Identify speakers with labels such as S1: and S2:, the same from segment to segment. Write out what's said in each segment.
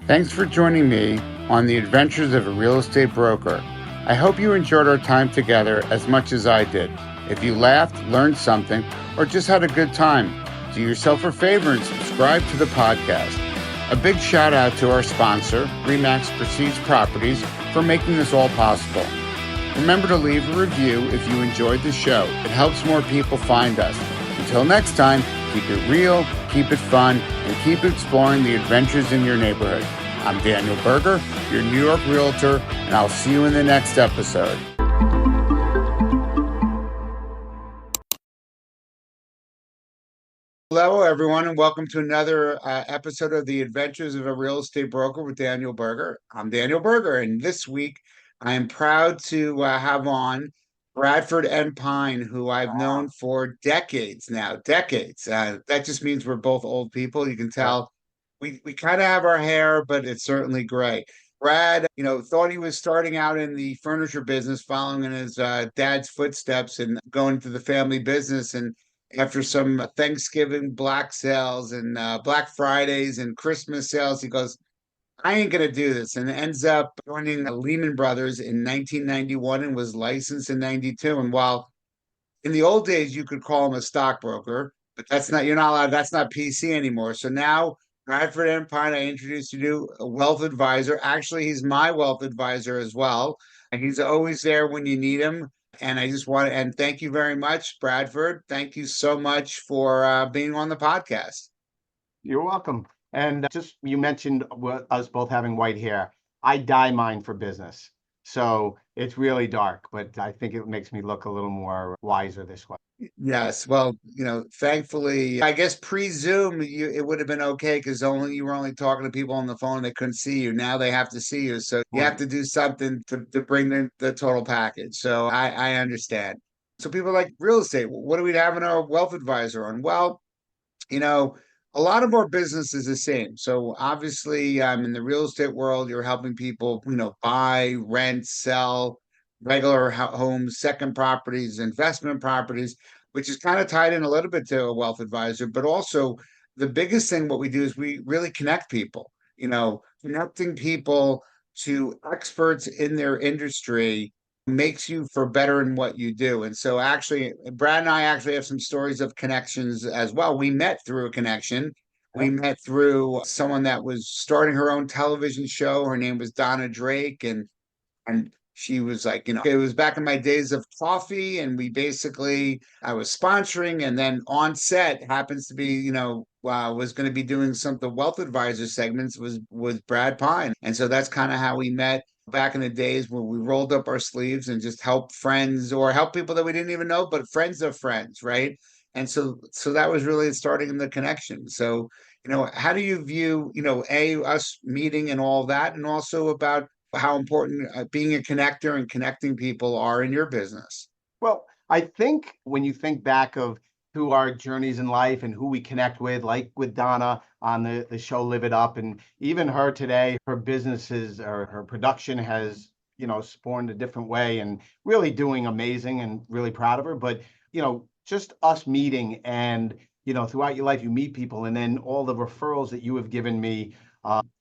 S1: Thanks for joining me on the adventures of a real estate broker. I hope you enjoyed our time together as much as I did. If you laughed, learned something, or just had a good time, do yourself a favor and subscribe to the podcast. A big shout out to our sponsor, Remax Prestige Properties, for making this all possible. Remember to leave a review if you enjoyed the show. It helps more people find us. Until next time, keep it real, keep it fun, and keep exploring the adventures in your neighborhood. I'm Daniel Berger, your New York realtor, and I'll see you in the next episode. Hello, everyone, and welcome to another episode of the Adventures of a Real Estate Broker with Daniel Berger. I'm Daniel Berger, and this week I am proud to have on Bradford and Pine, who I've known for decades now. Decades. That just means we're both old people. You can tell we kind of have our hair, but it's certainly gray. Brad, thought he was starting out in the furniture business, following in his dad's footsteps and going to the family business. And after some Thanksgiving Black sales and Black Fridays and Christmas sales, he goes, I ain't going to do this. And ends up joining Lehman Brothers in 1991 and was licensed in 92. And while in the old days, you could call him a stockbroker, but you're not allowed, that's not PC anymore. So now, Bradford Empire, I introduced you to a wealth advisor. Actually, he's my wealth advisor as well. And he's always there when you need him. And I just want to, and thank you very much, Bradford. Thank you so much for being on the podcast.
S2: You're welcome. And just you mentioned us both having white hair. I dye mine for business. So it's really dark, but I think it makes me look a little more wiser this way.
S1: Yes, well, thankfully, I guess pre-Zoom, it would have been okay because you were only talking to people on the phone. They couldn't see you. Now they have to see you, so you have
S2: Right.
S1: to do something to bring the total package. So I understand. So people like real estate. What do we have in our wealth advisor on? Well, you know, a lot of our business is the same. So obviously, in the real estate world, you're helping people, buy, rent, sell regular homes, second properties, investment properties, which is kind of tied in a little bit to a wealth advisor. But also, the biggest thing what we do is we really connect people. Connecting people to experts in their industry makes you for better in what you do. And so actually, Brad and I actually have some stories of connections as well. We met through a connection. We
S2: Yep.
S1: met through someone that was starting her own television show. Her name was Donna Drake, and she was like, it was back in my days of coffee, and I was sponsoring, and then on set happens to be, was going to be doing some of the wealth advisor segments was Brad Pine, and so that's kind of how we met back in the days when we rolled up our sleeves and just helped friends or help people that we didn't even know, but friends of friends, right? And so that was really starting in the connection. So, how do you view, us meeting and all that, and also about how important being a connector and connecting people are in your business?
S2: Well, I think when you think back of who our journeys in life and who we connect with, like with Donna on the show Live It Up, and even her today, her businesses or her production has, spawned a different way and really doing amazing and really proud of her. But, just us meeting and, throughout your life, you meet people and then all the referrals that you have given me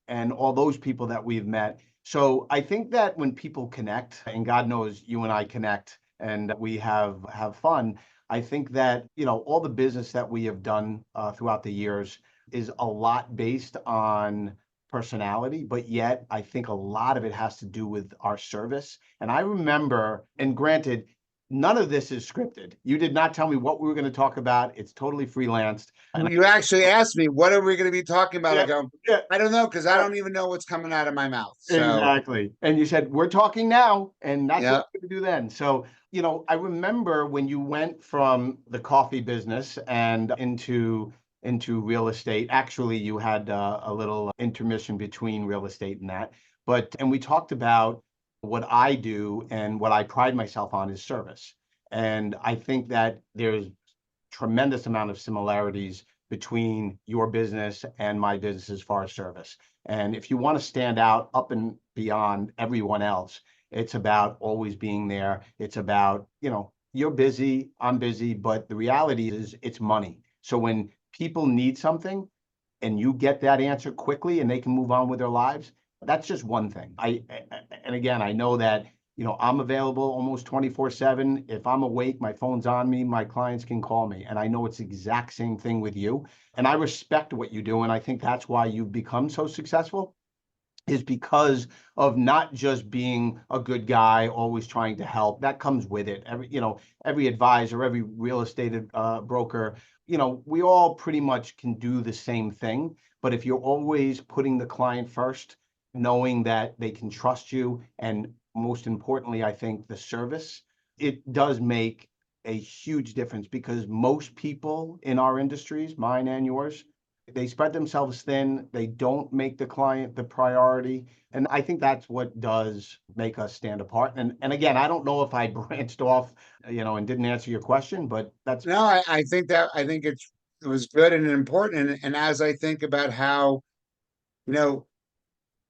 S2: and all those people that we've met. So I think that when people connect, and God knows you and I connect, and we have fun. I think that all the business that we have done throughout the years is a lot based on personality, but yet I think a lot of it has to do with our service. And I remember, and granted, none of this is scripted. You did not tell me what we were going to talk about. It's totally freelanced. And
S1: You actually asked me, what are we going to be talking about? I
S2: yeah,
S1: go,
S2: yeah,
S1: I don't know, because I don't even know what's coming out of my mouth. So,
S2: exactly. And you said, we're talking now, and that's
S1: yeah.
S2: what we're going to do then. So, I remember when you went from the coffee business and into real estate. Actually, you had a little intermission between real estate and that. And we talked about what I do and what I pride myself on is service. And I think that there's tremendous amount of similarities between your business and my business as far as service. And if you want to stand out up and beyond everyone else, it's about always being there. It's about, you're busy, I'm busy, but the reality is it's money. So when people need something, and you get that answer quickly and they can move on with their lives, that's just one thing. And again, I know that, I'm available almost 24/7. If I'm awake, my phone's on me, my clients can call me. And I know it's the exact same thing with you. And I respect what you do. And I think that's why you've become so successful, is because of not just being a good guy, always trying to help. That comes with it. Every advisor, every real estate broker, we all pretty much can do the same thing. But if you're always putting the client first, knowing that they can trust you, and most importantly, I think the service, it does make a huge difference, because most people in our industries, mine and yours, they spread themselves thin. They don't make the client the priority. And I think that's what does make us stand apart. And again, I don't know if I branched off, and didn't answer your question, but that's.
S1: No, I think it was good and important. And as I think about how, you know,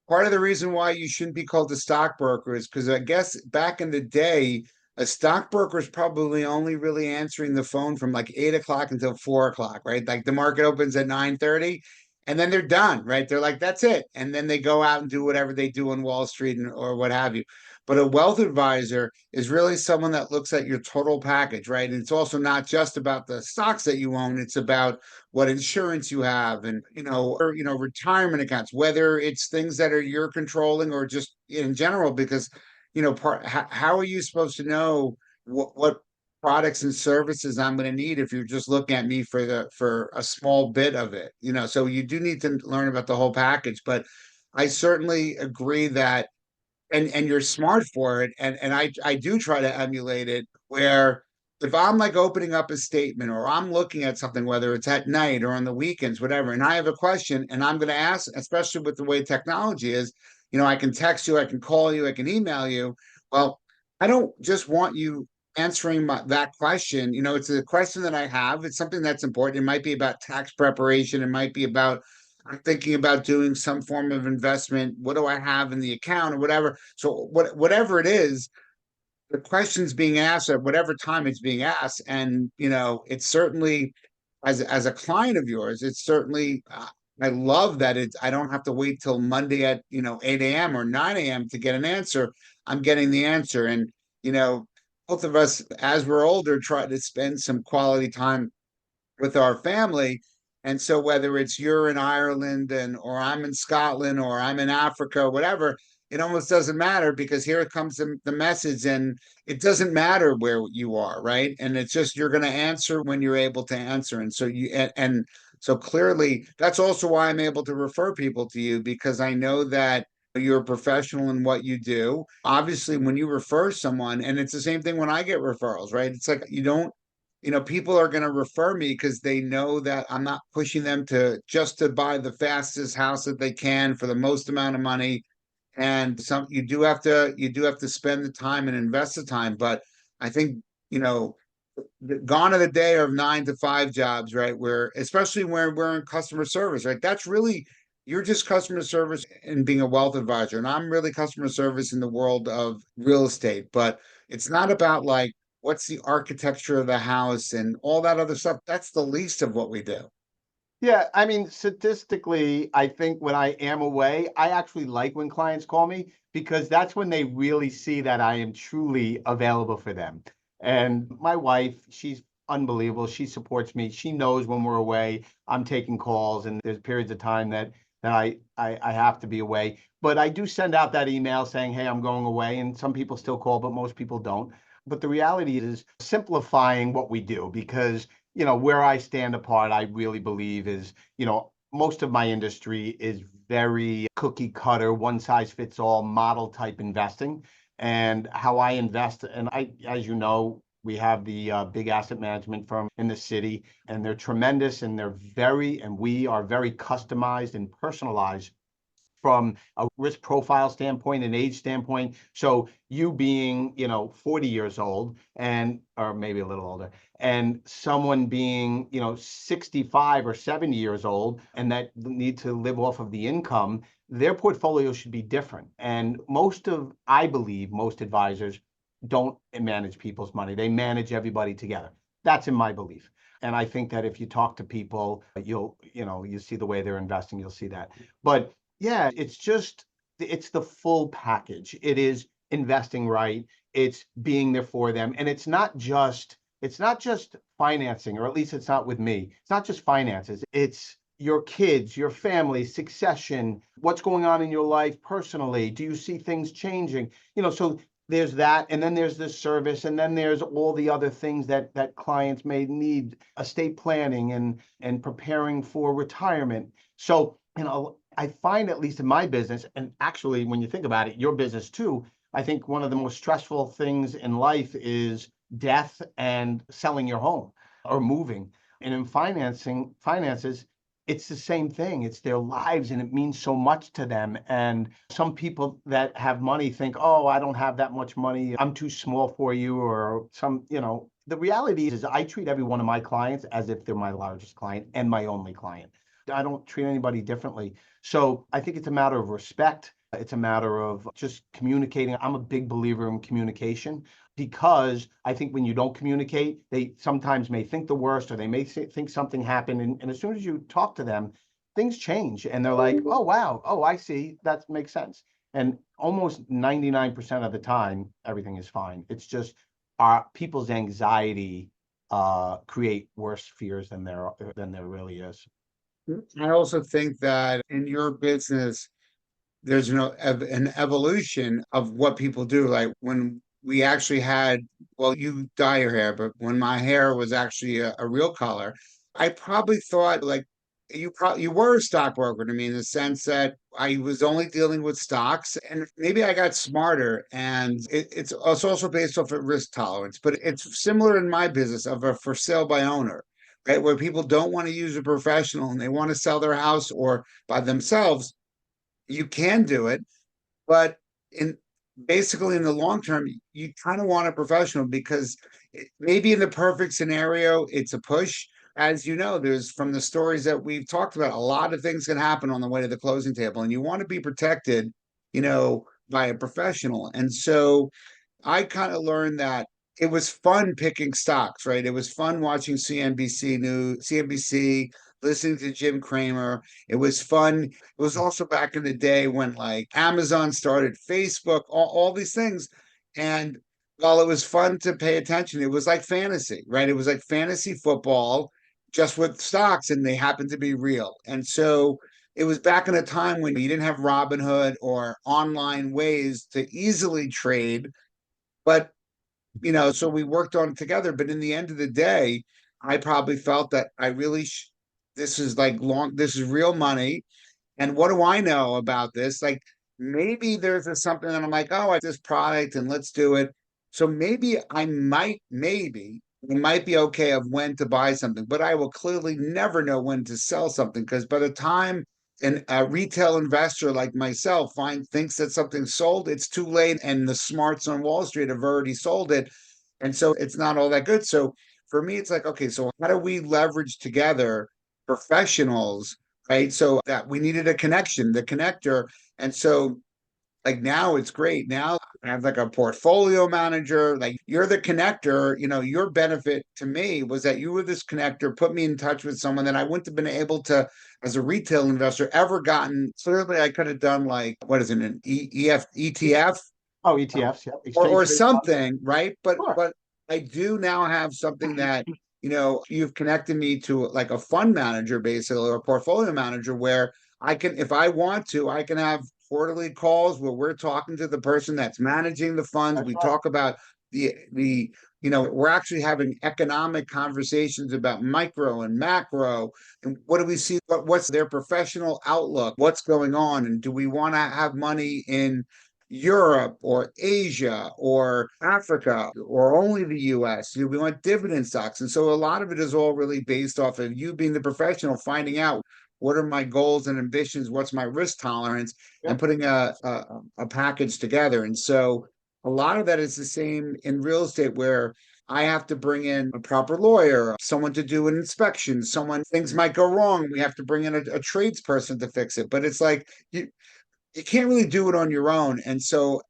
S1: part of the reason why you shouldn't be called a stockbroker is because I guess back in the day, a stockbroker is probably only really answering the phone from like 8 o'clock until 4 o'clock, right? Like the market opens at 9:30 and then they're done, right? They're like, that's it. And then they go out and do whatever they do on Wall Street or what have you. But a wealth advisor is really someone that looks at your total package, right? And it's also not just about the stocks that you own, it's about what insurance you have and retirement accounts, whether it's things that are you're controlling or just in general, because how are you supposed to know what products and services I'm going to need if you're just looking at me for a small bit of it, so you do need to learn about the whole package. But I certainly agree that, and you're smart for it, and I do try to emulate it, where if I'm like opening up a statement or I'm looking at something, whether it's at night or on the weekends, whatever, and I have a question and I'm going to ask, especially with the way technology is, I can text you, I can call you, I can email you. Well, I don't just want you answering that question. It's a question that I have. It's something that's important. It might be about tax preparation. It might be about, I'm thinking about doing some form of investment. What do I have in the account or whatever? So whatever it is, the question's being asked at whatever time it's being asked. And, it's certainly, as a client of yours, it's certainly, I love that I don't have to wait till Monday at, 8 a.m. or 9 a.m. to get an answer. I'm getting the answer. And, you know, both of us, as we're older, try to spend some quality time with our family. And so whether it's you're in Ireland or I'm in Scotland or I'm in Africa, whatever, it almost doesn't matter, because here comes the message, and it doesn't matter where you are, right? And it's just you're going to answer when you're able to answer. And so so clearly that's also why I'm able to refer people to you, because I know that you're a professional in what you do. Obviously, when you refer someone, and it's the same thing when I get referrals, right? It's like you don't, people are going to refer me because they know that I'm not pushing them to buy the fastest house that they can for the most amount of money. And you do have to spend the time and invest the time. But I think, gone are the day of 9 to 5 jobs, right? Where, especially where we're in customer service, right? That's really, you're just customer service and being a wealth advisor. And I'm really customer service in the world of real estate. But it's not about like, what's the architecture of the house and all that other stuff. That's the least of what we do.
S2: Yeah, I mean, statistically, I think when I am away, I actually like when clients call me, because that's when they really see that I am truly available for them. And my wife, she's unbelievable. She supports me. She knows when we're away, I'm taking calls, and there's periods of time that I have to be away. But I do send out that email saying, hey, I'm going away. And some people still call, but most people don't. But the reality is simplifying what we do, because where I stand apart, I really believe is, most of my industry is very cookie cutter, one size fits all model type investing. And how I invest, and as you know, we have the big asset management firm in the city, and they're tremendous, and we are very customized and personalized from a risk profile standpoint and age standpoint. So you being, 40 years old, and or maybe a little older, and someone being, 65 or 70 years old, and that need to live off of the income, their portfolio should be different. And I believe most advisors don't manage people's money. They manage everybody together. That's in my belief. And I think that if you talk to people, you see the way they're investing, you'll see that. But yeah, it's the full package. It is investing right. It's being there for them. And it's not just financing, or at least it's not with me. It's not just finances. It's your kids, your family, succession, what's going on in your life personally. Do you see things changing? So there's that, and then there's this service, and then there's all the other things that clients may need: estate planning and preparing for retirement. So I find, at least in my business, and actually when you think about it, your business too, I think one of the most stressful things in life is death and selling your home or moving. And in finances, it's the same thing. It's their lives, and it means so much to them. And some people that have money think, oh, I don't have that much money, I'm too small for you, or the reality is I treat every one of my clients as if they're my largest client and my only client. I don't treat anybody differently. So I think it's a matter of respect. It's a matter of just communicating. I'm a big believer in communication, because I think when you don't communicate, they sometimes may think the worst, or they may think something happened. And as soon as you talk to them, things change, and they're like, oh, wow. Oh, I see. That makes sense. And almost 99% of the time, everything is fine. It's just our people's anxiety create worse fears than there really is.
S1: I also think that in your business, there's an evolution of what people do. Like when we actually had, well, you dye your hair, but when my hair was actually a real color, I probably thought like you were a stockbroker to me, in the sense that I was only dealing with stocks, and maybe I got smarter. And it's also based off of risk tolerance, but it's similar in my business of a for sale by owner. Right, where people don't want to use a professional and they want to sell their house or by themselves, you can do it, but in basically in the long term, you kind of want a professional, because maybe in the perfect scenario, it's a push. As you know, there's from the stories that we've talked about, a lot of things can happen on the way to the closing table, and you want to be protected, by a professional. And so I kind of learned that it was fun picking stocks, right? It was fun watching CNBC, listening to Jim Cramer. It was fun. It was also back in the day when like Amazon started, Facebook, all these things. And while it was fun to pay attention, it was like fantasy, right? It was like fantasy football, just with stocks, and they happened to be real. And so it was back in a time when you didn't have Robinhood or online ways to easily trade. But so we worked on it together. But in the end of the day, I probably felt that I really this is like this is real money. And what do I know about this? Like maybe there's something that I'm like, oh, I have this product and let's do it. So maybe I might be okay of when to buy something, but I will clearly never know when to sell something, because by the time a retail investor like myself thinks that something's sold, it's too late, and the smarts on Wall Street have already sold it, and so it's not all that good. So for me, it's like, okay, so how do we leverage together professionals, right? So that we needed a connection, the connector, and so like now it's great. Now I have like a portfolio manager. Like you're the connector. Your benefit to me was that you were this connector, put me in touch with someone that I wouldn't have been able to, as a retail investor, ever gotten. Clearly, I could have done like, what is it, an ETF,
S2: Oh,
S1: um,
S2: ETFs, yeah, exchange
S1: or
S2: traded funds.
S1: something, right? But
S2: Sure.
S1: but I do now have something that you've connected me to, like a fund manager, basically, or a portfolio manager, where I can, if I want to, I can have quarterly calls where we're talking to the person that's managing the funds.
S2: That's
S1: We
S2: right.
S1: talk about the we're actually having economic conversations about micro and macro, and what do we see, what's their professional outlook, what's going on, and do we want to have money in Europe or Asia or Africa or only the US? We want dividend stocks. And so a lot of it is all really based off of you being the professional, finding out what are my goals and ambitions, what's my risk tolerance, and
S2: Yep.
S1: putting a package together. And so a lot of that is the same in real estate, where I have to bring in a proper lawyer, someone to do an inspection, things might go wrong. We have to bring in a tradesperson to fix it. But it's like you can't really do it on your own. And so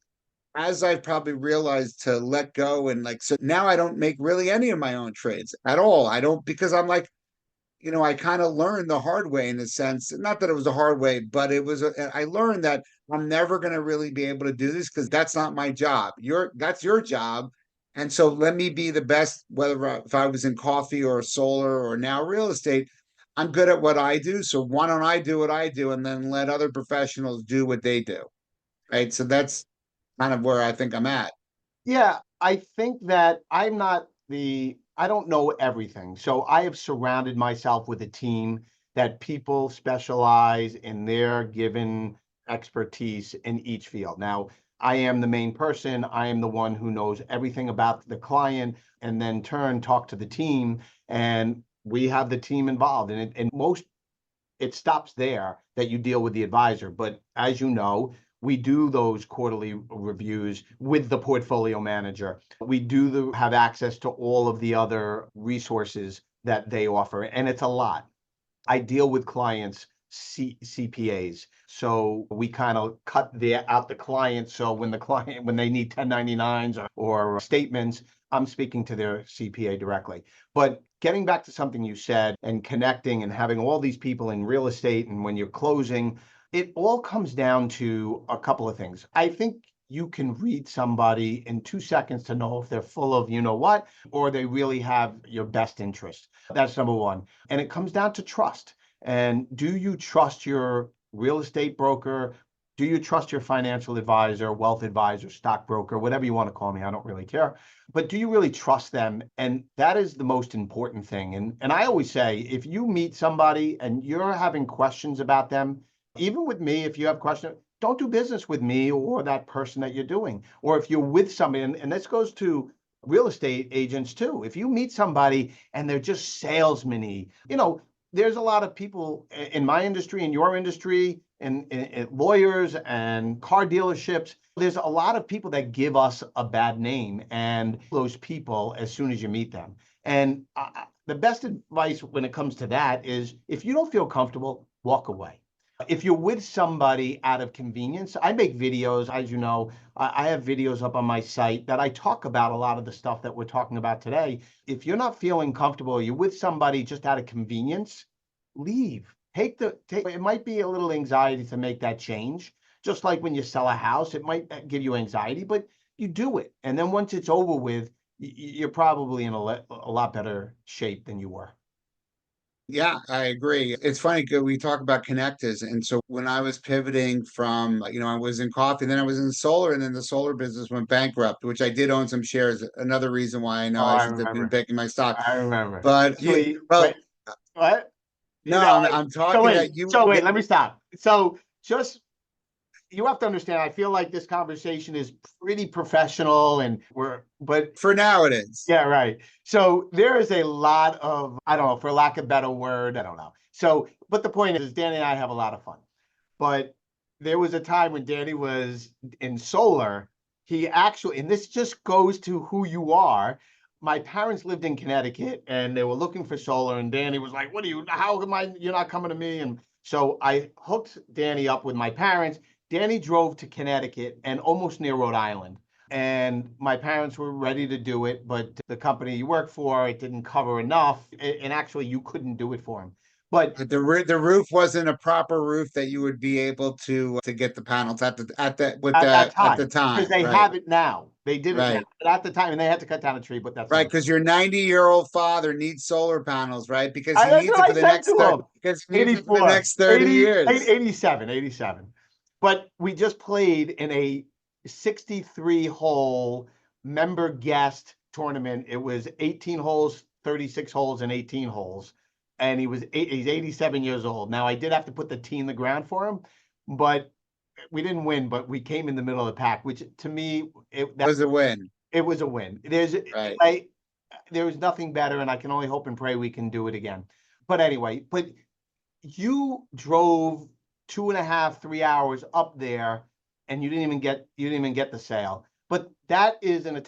S1: as I've probably realized to let go, and like, so now I don't make really any of my own trades at all. I don't, because I'm like, I kind of learned the hard way in a sense. Not that it was a hard way, but I learned that I'm never going to really be able to do this because that's not my job. That's your job. And so let me be the best, whether if I was in coffee or solar or now real estate, I'm good at what I do. So why don't I do what I do and then let other professionals do what they do? Right. So that's kind of where I think I'm at.
S2: Yeah, I think that I don't know everything. So I have surrounded myself with a team that people specialize in their given expertise in each field. Now, I am the main person. I am the one who knows everything about the client and then turn talk to the team. And we have the team involved. And most it stops there that you deal with the advisor. But as you know, we do those quarterly reviews with the portfolio manager. We have access to all of the other resources that they offer, and it's a lot. I deal with clients, CPAs. So we kind of cut out the client. So when they need 1099s or statements, I'm speaking to their CPA directly. But getting back to something you said and connecting and having all these people in real estate and when you're closing, it all comes down to a couple of things. I think you can read somebody in 2 seconds to know if they're full of you know what, or they really have your best interest. That's number one. And it comes down to trust. And do you trust your real estate broker? Do you trust your financial advisor, wealth advisor, stockbroker, whatever you want to call me? I don't really care. But do you really trust them? And that is the most important thing. And I always say, if you meet somebody and you're having questions about them, even with me, if you have questions, don't do business with me or that person that you're doing. Or if you're with somebody, and this goes to real estate agents too. If you meet somebody and they're just salesman-y, there's a lot of people in my industry, in your industry, in lawyers and car dealerships. There's a lot of people that give us a bad name, and those people as soon as you meet them. And the best advice when it comes to that is if you don't feel comfortable, walk away. If you're with somebody out of convenience, I make videos, as you know, I have videos up on my site that I talk about a lot of the stuff that we're talking about today. If you're not feeling comfortable, you're with somebody just out of convenience, leave. It might be a little anxiety to make that change. Just like when you sell a house, it might give you anxiety, but you do it. And then once it's over with, you're probably in a lot better shape than you were.
S1: Yeah, I agree. It's funny 'cause we talk about connectors. And so when I was pivoting from, I was in coffee, then I was in solar, and then the solar business went bankrupt, which I did own some shares. Another reason why I know
S2: Oh,
S1: I
S2: I
S1: should have been
S2: remember.
S1: picking my stock.
S2: I remember.
S1: But yeah,
S2: Actually,
S1: well,
S2: wait, what?
S1: no,
S2: You know,
S1: I'm
S2: so
S1: talking
S2: wait,
S1: that you
S2: so wait, let me stop. So just you have to understand, I feel like this conversation is pretty professional and but
S1: for now it is.
S2: yeah, right. So there is a lot of, I don't know, for lack of a better word, I don't know. So, but the point is, Danny and I have a lot of fun. But there was a time when Danny was in solar. He actually, and this just goes to who you are. My parents lived in Connecticut and they were looking for solar. And Danny was like, how am you're not coming to me? And so I hooked Danny up with my parents. Danny drove to Connecticut and almost near Rhode Island. And my parents were ready to do it, but the company you work for, it didn't cover enough. And actually, you couldn't do it for him. But
S1: But the roof wasn't a proper roof that you would be able to get the panels
S2: at that
S1: at the
S2: time, because
S1: time.
S2: they
S1: Right.
S2: have it now. They did it now,
S1: Right.
S2: but at the time, and they had to cut down a tree, but that's
S1: Right,
S2: another
S1: because
S2: story.
S1: your 90-year-old father needs solar panels, right? Because he
S2: That's
S1: needs
S2: what
S1: it
S2: I
S1: for the
S2: said
S1: next
S2: to
S1: 30,
S2: him.
S1: because he needs it for the
S2: 84,
S1: next 30
S2: 80,
S1: years.
S2: 87, 87. But we just played in a 63 hole member guest tournament. It was 18 holes, 36 holes, and 18 holes. And he's 87 years old. Now, I did have to put the tee in the ground for him, but we didn't win, but we came in the middle of the pack, which to me,
S1: Was a win.
S2: it was a win.
S1: Right.
S2: There was nothing better, and I can only hope and pray we can do it again. But anyway, you drove 2.5, 3 hours up there, and you didn't even get the sale. But that's a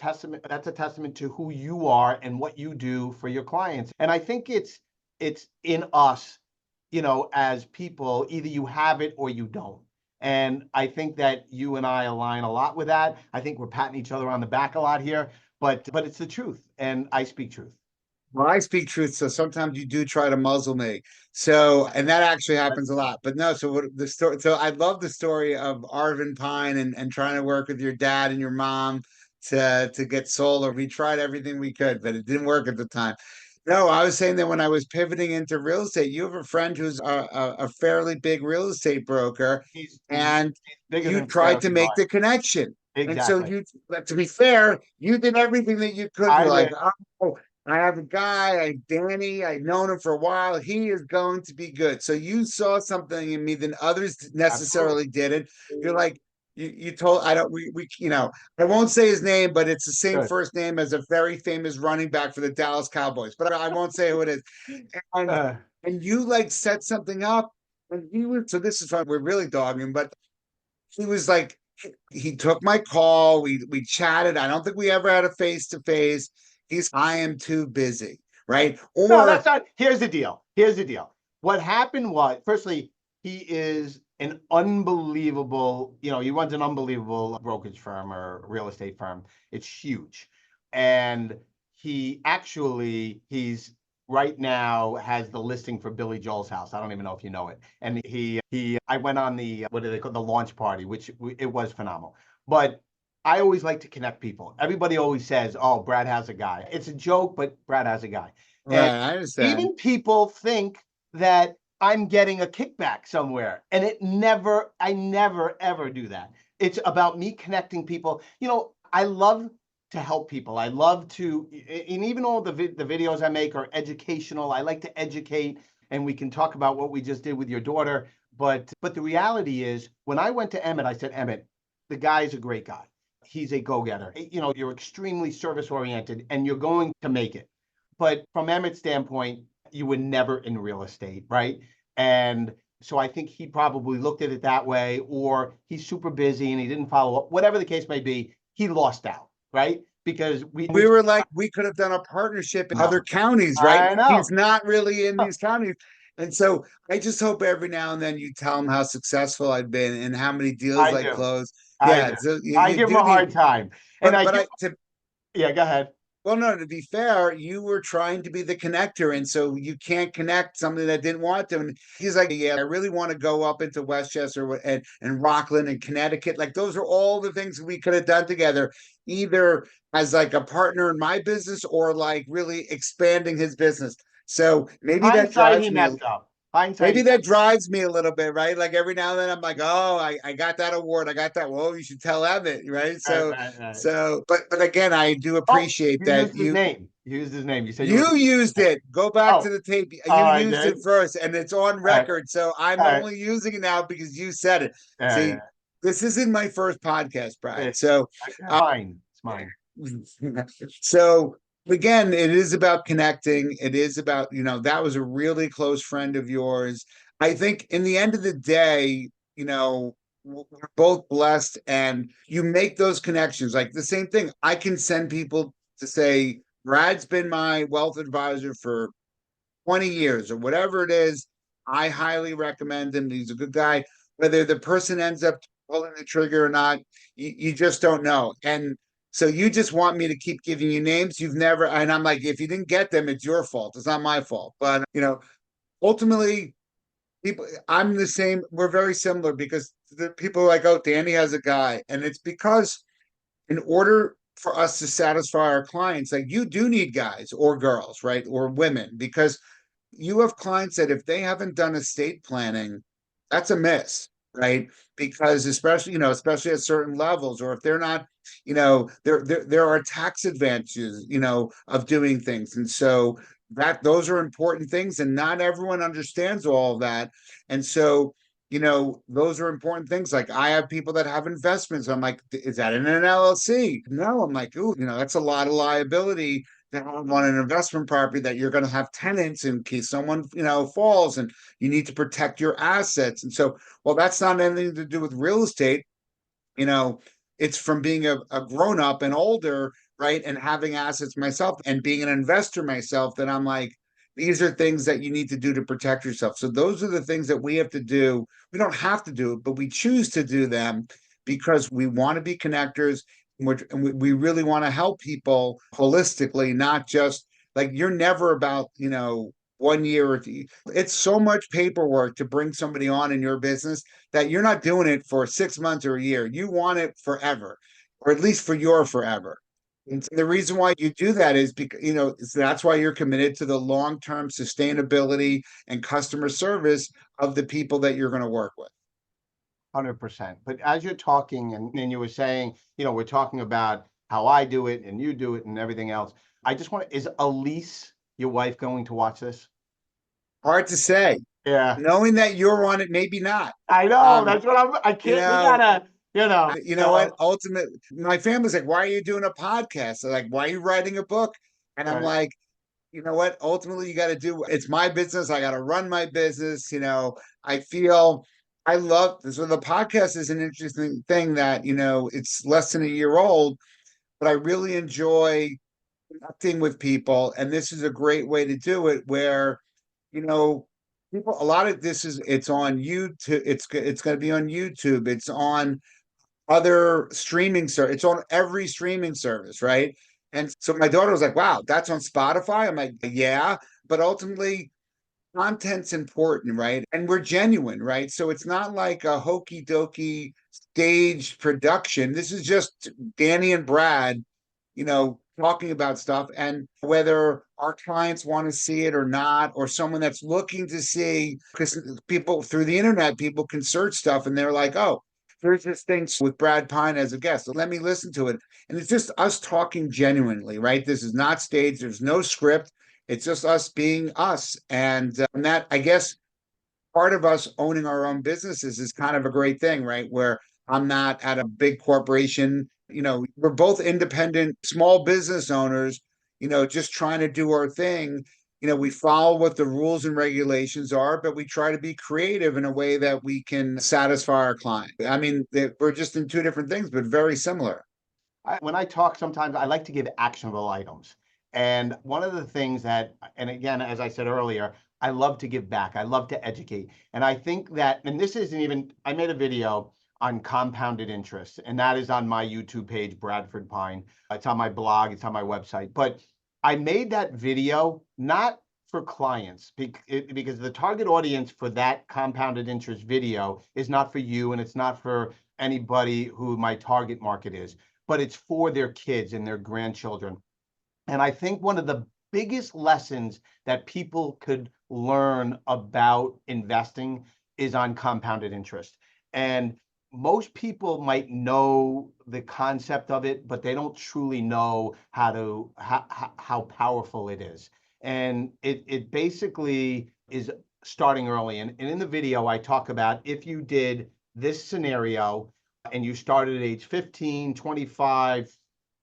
S2: testament to who you are and what you do for your clients. And I think it's in us, as people, either you have it or you don't. And I think that you and I align a lot with that. I think we're patting each other on the back a lot here, but it's the truth, and I speak truth.
S1: Well, I speak truth, so sometimes you do try to muzzle me. So, and that actually happens a lot. But no, so what the story? So I love the story of Arvin Pine and trying to work with your dad and your mom to get solar. We tried everything we could, but it didn't work at the time. No, I was saying that when I was pivoting into real estate, you have a friend who's a fairly big real estate broker,
S2: He's
S1: and
S2: bigger
S1: you
S2: than
S1: tried to
S2: fairly
S1: make
S2: large.
S1: the connection. And so
S2: Exactly.
S1: you, but to be fair, you did everything that you could.
S2: I
S1: You're like,
S2: did.
S1: oh, I have a guy, Danny, I've known him for a while. He is going to be good. So you saw something in me that others
S2: Absolutely.
S1: necessarily didn't. You're like, you told, I don't, I won't say his name, but it's the same
S2: Good.
S1: first name as a very famous running back for the Dallas Cowboys, but I won't say who it is. And,
S2: Uh,
S1: and you like set something up. And he was, so this is fun. We're really dogging, but he was like, he took my call. We chatted. I don't think we ever had a face to face. I am too busy, right?
S2: no, that's
S1: Or
S2: not. Here's the deal. Here's the deal. What happened was, firstly, he is an unbelievable, he runs an unbelievable brokerage firm or real estate firm. It's huge. And he's right now has the listing for Billy Joel's house. I don't even know if you know it. And I went on the, what do they call the launch party, which it was phenomenal. But I always like to connect people. Everybody always says, "Oh, Brad has a guy." It's a joke, but Brad has a guy. And
S1: right, I understand.
S2: even people think that I'm getting a kickback somewhere, and I never ever do that. It's about me connecting people. I love to help people. I love to, and even all the videos I make are educational. I like to educate, and we can talk about what we just did with your daughter. But the reality is, when I went to Emmett, I said, Emmett, the guy is a great guy. He's a go-getter. You're extremely service oriented and you're going to make it. But from Emmett's standpoint, you were never in real estate, right? And so I think he probably looked at it that way, or he's super busy and he didn't follow up. Whatever the case may be, he lost out, right? Because
S1: We were like, we could have done a partnership in other
S2: no,
S1: counties, right?
S2: I
S1: He's
S2: know.
S1: not really in these counties. And so I just hope every now and then you tell him how successful I've been and how many deals
S2: I
S1: I
S2: do.
S1: closed.
S2: I
S1: Yeah,
S2: do.
S1: so
S2: I
S1: you
S2: give him
S1: do
S2: a
S1: need,
S2: hard time. And I
S1: but
S2: give, yeah, go ahead.
S1: well, no, to be fair, you were trying to be the connector, and so you can't connect something that didn't want to. And he's like, "Yeah, I really want to go up into Westchester and Rockland and Connecticut. Like those are all the things we could have done together, either as like a partner in my business or like really expanding his business." So maybe that
S2: Hindsight, he
S1: drives me.
S2: messed up. Hindsight,
S1: Maybe
S2: he
S1: that
S2: messed
S1: drives me a little bit, right? Like every now and then I'm like, oh, I got that award. I got that. Well, you should tell Evan, right?
S2: up. Right, right, right.
S1: But again, I do
S2: Oh,
S1: appreciate
S2: you
S1: that
S2: used his name. You used his name. You said you were
S1: you
S2: going to use
S1: used
S2: his name.
S1: it. Go back to
S2: Oh,
S1: the tape.
S2: oh,
S1: You
S2: I
S1: used it
S2: did.
S1: first, and it's on
S2: All right,
S1: record. So I'm
S2: all right,
S1: only using it now because you said it.
S2: all right. All
S1: See, this isn't my first podcast, Brad.
S2: right.
S1: So
S2: It's mine. It's mine.
S1: so again, it is about connecting. It is about, that was a really close friend of yours. I think in the end of the day, we're both blessed and you make those connections. Like the same thing, I can send people to say, Brad's been my wealth advisor for 20 years or whatever it is. I highly recommend him. He's a good guy. Whether the person ends up pulling the trigger or not, you just don't know. And so you just want me to keep giving you names you've never, and I'm like, if you didn't get them, it's your fault. It's not my fault. But, ultimately, I'm the same. We're very similar because the people are like, oh, Danny has a guy. And it's because in order for us to satisfy our clients, like you do need guys or girls, right? Or women, because you have clients that if they haven't done estate planning, that's a miss, right? Because especially, especially at certain levels, or if they're not, there are tax advantages, of doing things. And so that those are important things, and not everyone understands all of that. And so those are important things. Like I have people that have investments. I'm like, is that in an LLC? No, I'm like, ooh, that's a lot of liability to have on an investment property that you're going to have tenants in case someone, falls and you need to protect your assets. And so, well, that's not anything to do with real estate. You know, it's from being a grown up and older, right? And having assets myself and being an investor myself that I'm like, These are things that you need to do to protect yourself. So those are the things that we have to do. We don't have to do it, but we choose to do them because we want to be connectors, and we really want to help people holistically, not just like you're never about, 1 year or it's so much paperwork to bring somebody on in your business that you're not doing it for 6 months or a year. You want it forever, or at least for your forever. And the reason why you do that is because, that's why you're committed to the long-term sustainability and customer service of the people that you're going to work with.
S2: 100%. But as you're talking and you were saying, we're talking about how I do it and you do it and everything else. I just is Elise, your wife, going to watch this?
S1: Hard to say.
S2: Yeah.
S1: Knowing that you're on it, maybe not.
S2: I know.
S1: Um,
S2: That's what I
S1: you
S2: can't, we
S1: know,
S2: gotta,
S1: you know what? Ultimately, my family's like, "Why are you doing a podcast?" They're like, "Why are you writing a book?" And I'm
S2: right.
S1: like, you know what? Ultimately, you got to do. It's my business. I got to run my business. I feel I love this. So the podcast is an interesting thing that it's less than a year old, but I really enjoy connecting with people, and this is a great way to do it. Where you know people, a lot of this is it's on YouTube. It's going to be on YouTube. It's on other streaming service. It's on every streaming service, right? And so my daughter was like, "Wow, that's on Spotify." I'm like, "Yeah," but ultimately, content's important, right? And we're genuine, right? So it's not like a hokey dokey stage production. This is just Danny and Brad, talking about stuff. And whether our clients want to see it or not, or someone that's looking to see, because people through the internet, people can search stuff and they're like, oh, there's this thing with Brad Pine as a guest. So let me listen to it. And it's just us talking genuinely, right? This is not staged. There's no script. It's just us being us. And that, I guess, part of us owning our own businesses is kind of a great thing, right? Where I'm not at a big corporation. We're both independent small business owners, just trying to do our thing. We follow what the rules and regulations are, but we try to be creative in a way that we can satisfy our client. I mean, we're just in two different things, but very similar.
S2: When I talk, sometimes I like to give actionable items. And one of the things that, and again, as I said earlier, I love to give back. I love to educate. And I think that, and this isn't even, I made a video on compounded interest, and that is on my YouTube page, Bradford Pine. It's on my blog, it's on my website. But I made that video not for clients because the target audience for that compounded interest video is not for you and it's not for anybody who my target market is, but it's for their kids and their grandchildren. And I think one of the biggest lessons that people could learn about investing is on compounded interest. And most people might know the concept of it, but they don't truly know how powerful it is. And it basically is starting early. And in the video, I talk about if you did this scenario and you started at age 15, 25,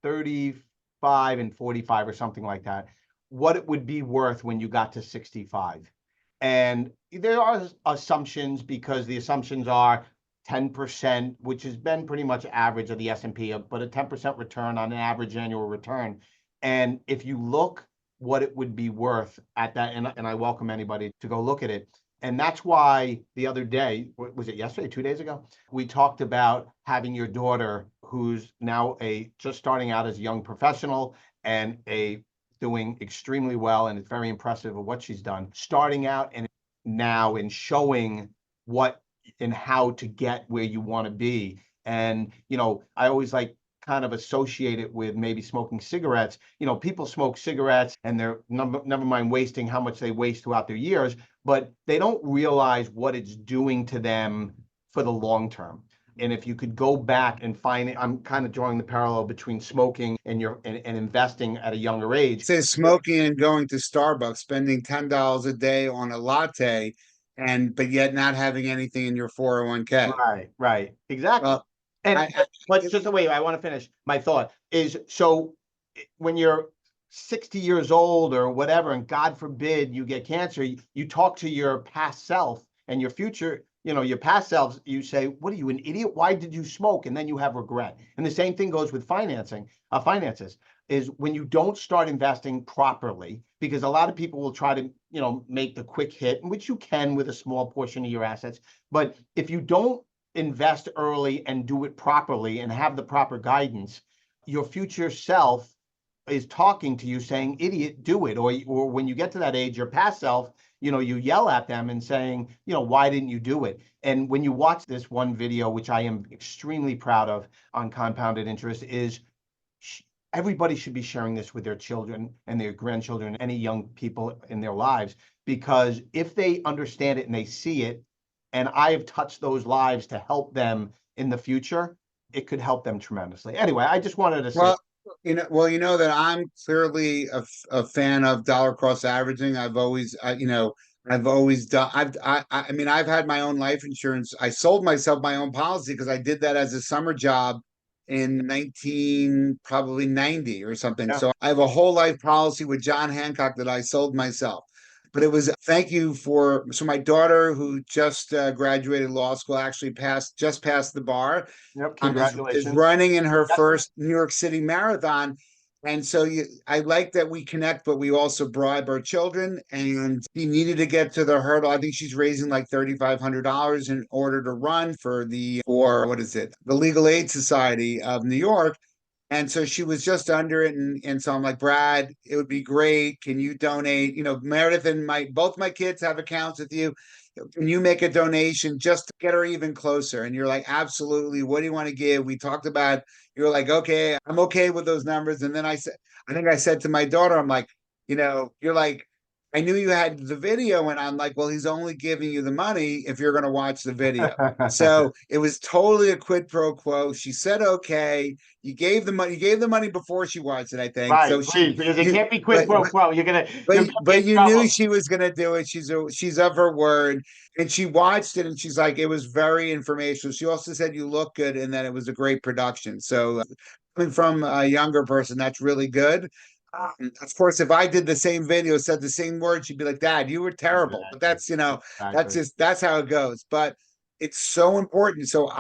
S2: 35, and 45 or something like that, what it would be worth when you got to 65. And there are assumptions because the assumptions are 10%, which has been pretty much average of the S&P, but a 10% return on an average annual return. And if you look what it would be worth at that, and I welcome anybody to go look at it. And that's why the other day, was it yesterday, 2 days ago, we talked about having your daughter, who's now just starting out as a young professional and doing extremely well, and it's very impressive of what she's done, starting out and now in showing what and how to get where you want to be. And I always like kind of associate it with maybe smoking cigarettes. People smoke cigarettes and they're never mind wasting how much they waste throughout their years, but they don't realize what it's doing to them for the long term. And if you could go back and find it, I'm kind of drawing the parallel between smoking and investing at a younger age.
S1: Say smoking and going to Starbucks, spending $10 a day on a latte, but yet not having anything in your 401k.
S2: Right, exactly.
S1: Well,
S2: And
S1: I
S2: but just the way I want to finish my thought is, so when you're 60 years old or whatever, and God forbid you get cancer, you talk to your past self and your future, your past selves, you say, what are you, an idiot? Why did you smoke? And then you have regret. And the same thing goes with finances. is when you don't start investing properly, because a lot of people will try to, make the quick hit, which you can with a small portion of your assets. But if you don't invest early and do it properly and have the proper guidance, your future self is talking to you saying, idiot, do it. Or when you get to that age, your past self, you yell at them and saying, why didn't you do it? And when you watch this one video, which I am extremely proud of on compounded interest, is everybody should be sharing this with their children and their grandchildren, any young people in their lives, because if they understand it and they see it, and I have touched those lives to help them in the future, it could help them tremendously. Anyway, I just wanted to say.
S1: Well, you know that I'm clearly a fan of dollar cost averaging. I've always done. I mean, I've had my own life insurance. I sold myself my own policy because I did that as a summer job in 19 probably 90 or something.
S2: Yeah.
S1: So I have a whole life policy with John Hancock that I sold myself. But it was thank you for so my daughter who just graduated law school actually just passed the bar
S2: Yep.
S1: is
S2: Congratulations.
S1: running in her
S2: That's
S1: first New York City marathon. And so I like that we connect, but we also bribe our children. And she needed to get to the hurdle. I think she's raising like $3,500 in order to run for what is it? The Legal Aid Society of New York. And so she was just under it. And so I'm like, Brad, it would be great. Can you donate? Meredith and both my kids have accounts with you. Can you make a donation just to get her even closer? And you're like, absolutely. What do you want to give? We talked about, you're like, okay, I'm okay with those numbers. And then I think I said to my daughter, I'm like, you're like, I knew you had the video. And I'm like, well, he's only giving you the money if you're going to watch the video. So it was totally a quid pro quo. She said, okay, you gave the money. You gave the money before she watched it, I think.
S2: right,
S1: So
S2: please, because it
S1: you,
S2: can't be quid
S1: but,
S2: pro quo. You're
S1: but
S2: get me
S1: but
S2: in
S1: you knew
S2: trouble.
S1: she was gonna do it. She's of her word, and she watched it, and she's like, it was very informational. She also said you look good, and that it was a great production. So coming from a younger person, that's really good. Of course, if I did the same video, said the same words, she'd be like, "Dad, you were terrible." But
S2: Exactly. Exactly.
S1: that's how it goes. But it's so important. So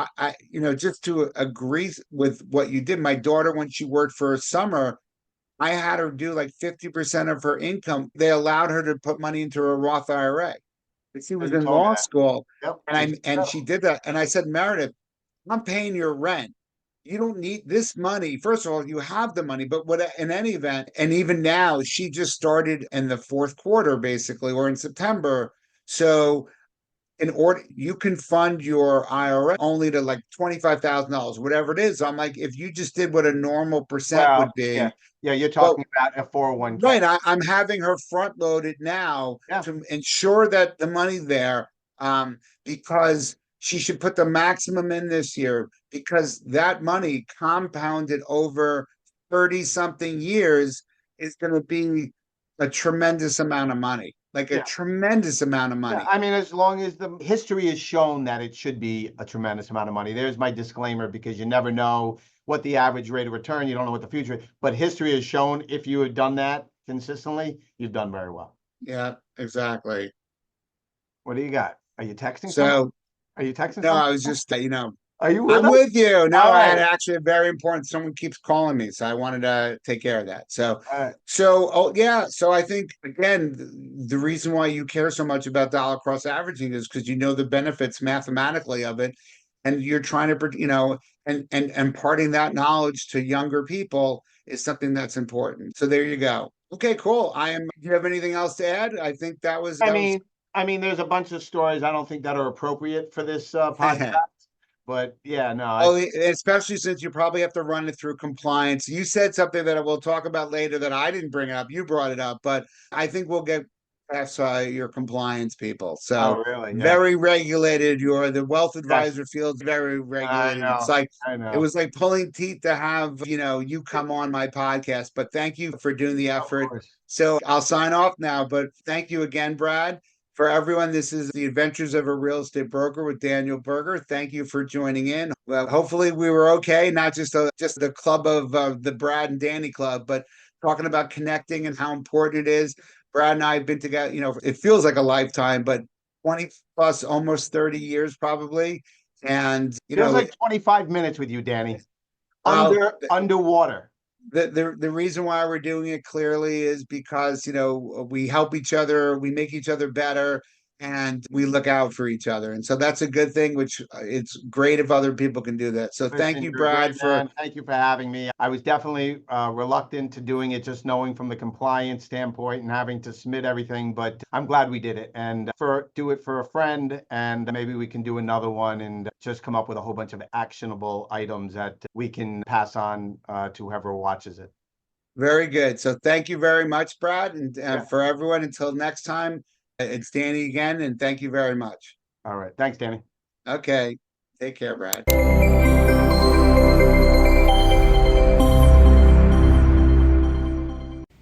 S1: just to agree with what you did, my daughter, when she worked for a summer, I had her do like 50% of her income. They allowed her to put money into a Roth IRA. But she
S2: Yeah,
S1: was
S2: you
S1: in
S2: told me
S1: law
S2: that.
S1: school
S2: Yep.
S1: and she did that. And I said, Meredith, I'm paying your rent. You don't need this money. First of all, you have the money, but what in any event, and even now, she just started in the fourth quarter, basically, or in September. So in order you can fund your IRA only to like $25,000, whatever it is. I'm like, if you just did what a normal percent
S2: Well,
S1: would
S2: yeah.
S1: be,
S2: Yeah, you're
S1: well,
S2: talking about a 401k.
S1: right. I'm having her front load it now
S2: Yeah.
S1: to ensure that the money's there, because she should put the maximum in this year because that money compounded over 30 something years is going to be a tremendous amount of money, like a
S2: Yeah.
S1: tremendous amount of
S2: Yeah,
S1: money.
S2: I mean, as long as the history has shown that it should be a tremendous amount of money. There's my disclaimer because you never know what the average rate of return, you don't know what the future is. But history has shown if you have done that consistently, you've done very well.
S1: Yeah, exactly.
S2: What do you got? Are you texting someone?
S1: So,
S2: Are you texting
S1: no,
S2: someone?
S1: I was just,
S2: Are you with
S1: I'm
S2: us?
S1: with you. No,
S2: All
S1: I had
S2: right.
S1: actually a very important. Someone keeps calling me, so I wanted to take care of that.
S2: All right.
S1: Oh yeah. So I think again, the reason why you care so much about dollar cost averaging is because you know the benefits mathematically of it, and you're trying to, and imparting that knowledge to younger people is something that's important. So there you go. Okay, cool. Do you have anything else to add? I think
S2: I
S1: that was
S2: mean, there's a bunch of stories I don't think that are appropriate for this podcast, but yeah, no,
S1: Oh, especially since you probably have to run it through compliance. You said something that we'll talk about later that I didn't bring up. You brought it up, but I think we'll get past your compliance people.
S2: oh,
S1: So
S2: really? Yeah.
S1: very regulated. The wealth
S2: Yes,
S1: advisor field's very
S2: I
S1: regulated.
S2: know. I
S1: It
S2: know.
S1: was like pulling teeth to have, you come on my podcast, but thank you for doing the
S2: Of
S1: effort.
S2: course.
S1: So I'll sign off now, but thank you again, Brad. For everyone, this is the Adventures of a Real Estate Broker with Daniel Berger. Thank you for joining in. Well, hopefully we were okay, not just the club of the Brad and Danny club, but talking about connecting and how important it is. Brad and I have been together, it feels like a lifetime, but 20 plus, almost 30 years probably. And,
S2: Feels like 25 minutes with you, Danny.
S1: well,
S2: Underwater.
S1: The reason why we're doing it clearly is because, we help each other, we make each other better, and we look out for each other. And so that's a good thing, which it's great if other people can do that. So thank
S2: Listen,
S1: you,
S2: you're a great
S1: Brad, for
S2: man. Thank you for having me. I was definitely reluctant to doing it, just knowing from the compliance standpoint and having to submit everything. But I'm glad we did it, and do it for a friend, and maybe we can do another one and just come up with a whole bunch of actionable items that we can pass on to whoever watches it.
S1: very good. So thank you very much, Brad. And
S2: Yeah.
S1: for everyone, until next time, it's Danny again, and thank you very much.
S2: All right. Thanks, Danny.
S1: Okay. Take care, Brad.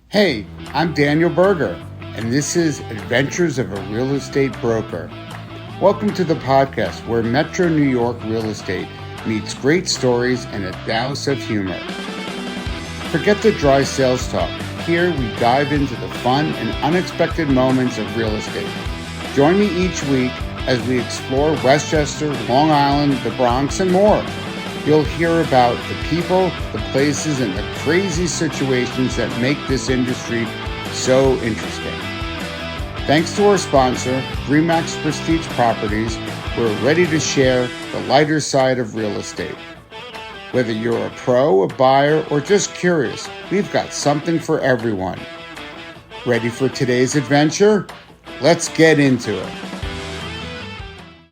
S1: Hey, I'm Daniel Berger, and this is Adventures of a Real Estate Broker. Welcome to the podcast where Metro New York real estate meets great stories and a douse of humor. Forget the dry sales talk. Here we dive into the fun and unexpected moments of real estate. Join me each week as we explore Westchester, Long Island, the Bronx, and more. You'll hear about the people, the places, and the crazy situations that make this industry so interesting. Thanks to our sponsor, Remax Prestige Properties, we're ready to share the lighter side of real estate. Whether you're a pro, a buyer, or just curious, we've got something for everyone. Ready for today's adventure? Let's get into it.